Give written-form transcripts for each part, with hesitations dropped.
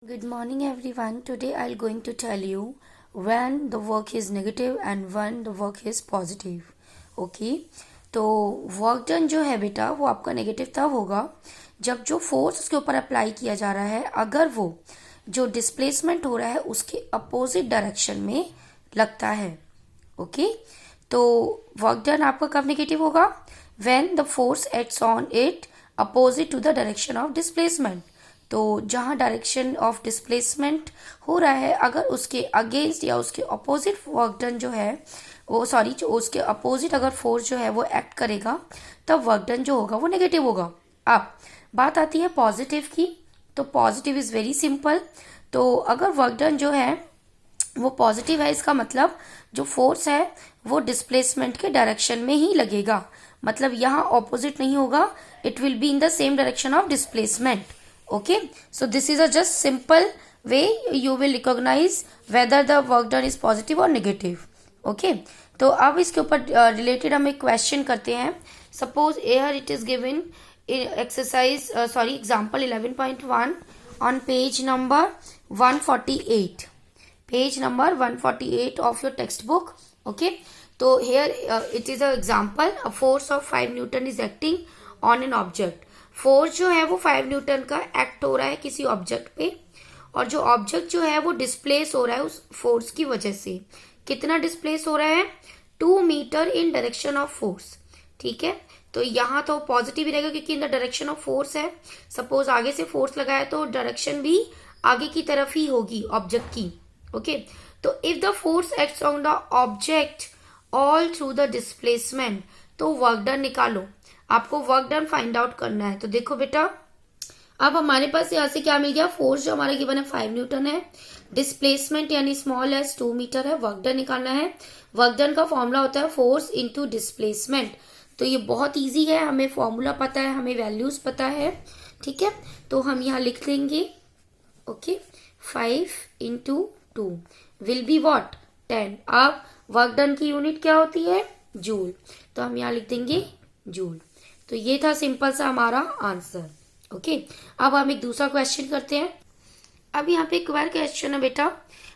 Good morning everyone. Today I'll going to tell you when the work is negative and when the work is positive. Okay? तो work done जो है बेटा वो आपका negative तब होगा जब जो फोर्स उसके ऊपर अप्लाई किया जा रहा है अगर वो जो डिस्प्लेसमेंट हो रहा है उसके अपोजिट डायरेक्शन में लगता है. ओके? तो वर्क डन आपका कब नेगेटिव होगा? When the force acts on it opposite to the direction of displacement. तो जहां डायरेक्शन ऑफ डिस्प्लेसमेंट हो रहा है अगर उसके अगेंस्ट या उसके अपोजिट वर्क डन जो है वो जो उसके अपोजिट अगर फोर्स जो है वो एक्ट करेगा तब वर्क डन जो होगा वो नेगेटिव होगा. अब बात आती है पॉजिटिव की. तो पॉजिटिव इज वेरी सिंपल. तो अगर वर्क डन जो है वो पॉजिटिव है इसका मतलब जो फोर्स है वो डिस्प्लेसमेंट के डायरेक्शन में ही लगेगा. मतलब यहाँ ऑपोजिट नहीं होगा. It will be in the same direction of displacement. Okay, so this is a just simple way you will recognize whether the work done is positive or negative. Okay, तो अब इसके ऊपर रिलेटेड हम एक question करते हैं. Suppose here it is given exercise example 11.1 on page number 148. Page number 148 of your textbook. Okay, तो here it is a example. A force of 5 Newton is acting on an object. Force जो है वो 5 Newton का act हो रहा है किसी object पे और जो ऑब्जेक्ट जो है वो डिस्प्लेस हो रहा है उस फोर्स की वजह से. कितना डिस्प्लेस हो रहा है? 2 metre in direction of force. ठीक है, तो यहाँ तो पॉजिटिव ही रहेगा क्योंकि in the direction of force है. सपोज आगे से फोर्स लगाया तो डायरेक्शन भी आगे की तरफ ही होगी ऑब्जेक्ट की. ओके, तो if the force acts on the object all through the displacement तो वर्क डन निकालो. आपको वर्क डन फाइंड आउट करना है. तो देखो बेटा अब हमारे पास यहाँ से क्या मिल गया? फोर्स जो हमारा गिवन है 5 न्यूटन है. डिस्प्लेसमेंट यानी स्मॉल एस 2 मीटर है. वर्क डन निकालना है. वर्क डन का फॉर्मूला होता है फोर्स इंटू डिस्प्लेसमेंट. तो ये बहुत इजी है. हमें फॉर्मूला पता है, हमें वैल्यूज पता है. ठीक है, तो हम यहाँ लिख लेंगे. Okay, 5 into 2 will be what? 10. अब वर्क डन की यूनिट क्या होती है? जूल. तो हम यहाँ लिख देंगे जूल. तो ये था सिंपल सा हमारा आंसर. ओके, अब हम एक दूसरा क्वेश्चन करते हैं. अब यहाँ पे एक बार क्वेश्चन है बेटा.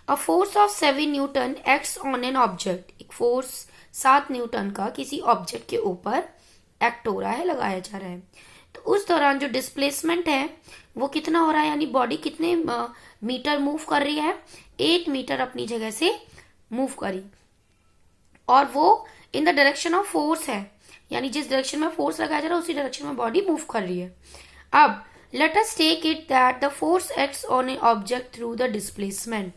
A force of 7 Newton acts on an object. एक फोर्स 7 न्यूटन का किसी ऑब्जेक्ट के ऊपर एक्ट हो रहा है, लगाया जा रहा है. तो उस दौरान जो डिस्प्लेसमेंट है वो कितना हो रहा है, यानी बॉडी कितने मीटर मूव कर रही है? 8 मीटर अपनी जगह से मूव करी और वो इन द डायरेक्शन ऑफ फोर्स है, यानी जिस डायरेक्शन में फोर्स लगाया जा रहा है उसी डायरेक्शन में बॉडी मूव कर रही है. अब let us take it that the force acts on a object through the displacement.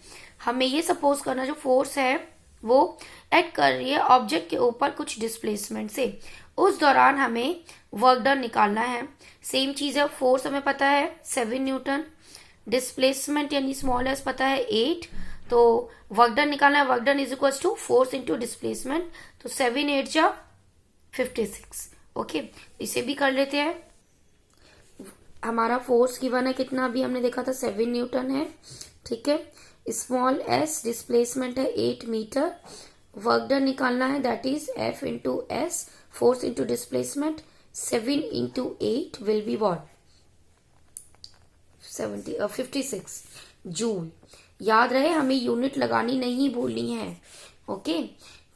हमें ये सपोज करना जो फोर्स है वो एक्ट कर रही है ऑब्जेक्ट के ऊपर कुछ डिस्प्लेसमेंट से. उस दौरान हमें वर्क डन निकालना है. सेम चीज है, फोर्स हमें पता है 7 न्यूटन, डिस्प्लेसमेंट यानी स्मॉल एस पता है 8. तो वर्क डन निकालना है. Work done is equal to force into displacement. तो 7 8 जा 56. ओके, इसे भी कर लेते हैं. हमारा फोर्स गिवन है कितना? अभी हमने देखा था 7 न्यूटन है. ठीक है, स्मॉल एस डिस्प्लेसमेंट है 8 मीटर. वर्क डन निकालना है that is F into S, force into displacement. 7 into 8 will be what? 56 joule. याद रहे हमें यूनिट लगानी नहीं भूलनी है. Okay,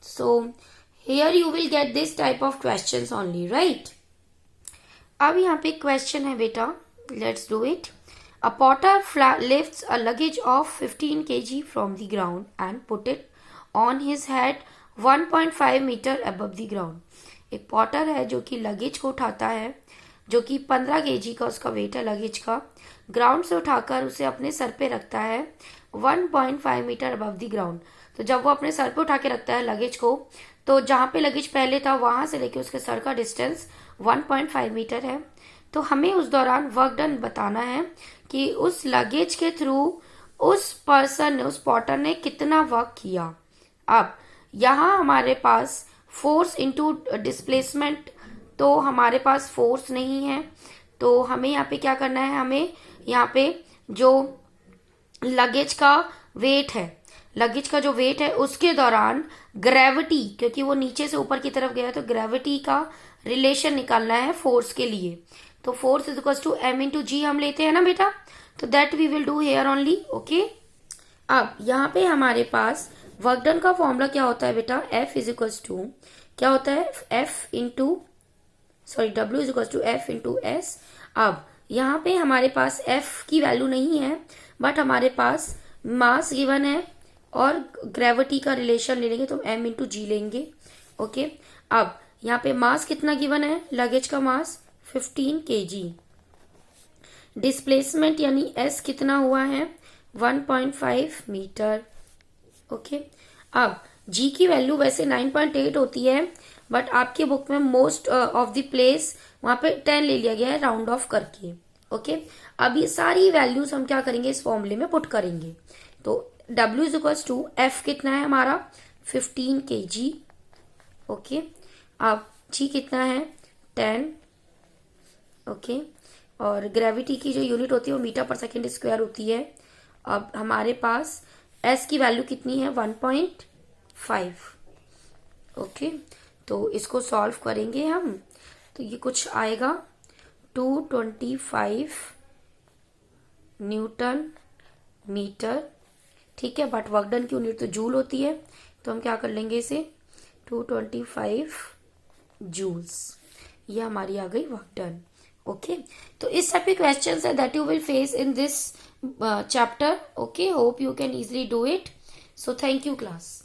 so here you will get this type of questions only, right? अब यहाँ पे क्वेश्चन है बेटा, let's do it. A potter lifts a luggage of 15 kg from the ground and put it on his head 1.5 meter above the ground. एक Potter है जो कि luggage को उठाता है, जो कि 15 kg का उसका वेट है लगेज का. ग्राउंड से उठाकर उसे अपने सर पे रखता है 1.5 मीटर अबव द ग्राउंड. तो जब वो अपने सर पे उठा के रखता है लगेज को, तो जहां पे लगेज पहले था वहां से लेके उसके सर का डिस्टेंस 1.5 मीटर है. तो हमें उस दौरान वर्क डन बताना है कि उस लगेज के थ्रू उस पर्सन ने, उस पॉटर ने कितना वर्क किया. अब यहाँ हमारे पास फोर्स इनटू डिस्प्लेसमेंट, तो हमारे पास फोर्स नहीं है. तो हमें यहाँ पे क्या करना है? हमें यहाँ पे जो लगेज का वेट है, लगेज का जो वेट है उसके दौरान ग्रेविटी, क्योंकि वो नीचे से ऊपर की तरफ गया तो ग्रेविटी का रिलेशन निकालना है फोर्स के लिए. तो force is equal to m into g हम लेते हैं ना बेटा. तो that we will do here only. Okay, अब यहाँ पे हमारे पास वर्क डन का फॉर्मूला क्या होता है बेटा, F इज इक्वल्स टू क्या होता है, W is equals to F into S. अब यहाँ पे हमारे पास F की वैल्यू नहीं है, बट हमारे पास मास गिवन है और ग्रेविटी का रिलेशन ले लेंगे तो m इंटू जी लेंगे. ओके, अब यहाँ पे मास कितना गिवन है, लगेज का मास 15 kg. डिस्प्लेसमेंट यानी s कितना हुआ है, 1.5 मीटर. ओके, अब g की वैल्यू वैसे 9.8 होती है, बट आपके बुक में मोस्ट ऑफ द प्लेस वहां पे 10 ले लिया गया है राउंड ऑफ करके. ओके, अब ये सारी वैल्यूज हम क्या करेंगे, इस फॉर्मूले में पुट करेंगे. तो W is equals to F कितना है हमारा 15 kg. ओके, अब G कितना है 10. ओके, और ग्रेविटी की जो यूनिट होती है वो मीटर पर सेकेंड स्क्वायर होती है. अब हमारे पास S की वैल्यू कितनी है 1.5. ओके, तो इसको सॉल्व करेंगे हम, तो ये कुछ आएगा 225 न्यूटन मीटर. ठीक है, बट वर्क डन की यूनिट तो जूल होती है, तो हम क्या कर लेंगे इसे 225 जूल्स. ये हमारी आ गई वर्क डन. ओके, तो इस टाइप के क्वेश्चंस है that you will face in this chapter. Okay, hope you can easily do it. So thank you class.